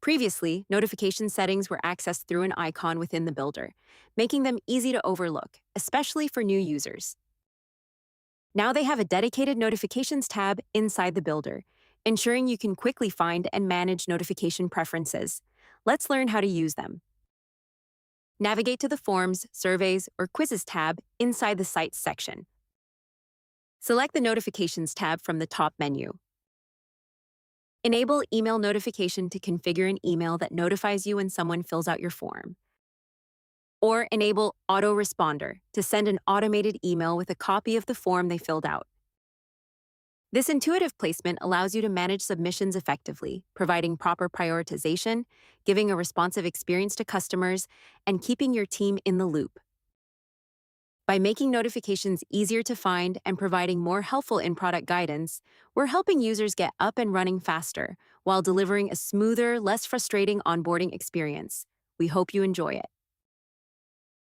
Previously, notification settings were accessed through an icon within the builder, making them easy to overlook, especially for new users. Now they have a dedicated notifications tab inside the builder, ensuring you can quickly find and manage notification preferences. Let's learn how to use them. Navigate to the Forms, Surveys, or Quizzes tab inside the Sites section. Select the Notifications tab from the top menu. Enable email notification to configure an email that notifies you when someone fills out your form. Or enable autoresponder to send an automated email with a copy of the form they filled out. This intuitive placement allows you to manage submissions effectively, providing proper prioritization, giving a responsive experience to customers, and keeping your team in the loop. By making notifications easier to find and providing more helpful in-product guidance, we're helping users get up and running faster while delivering a smoother, less frustrating onboarding experience. We hope you enjoy it.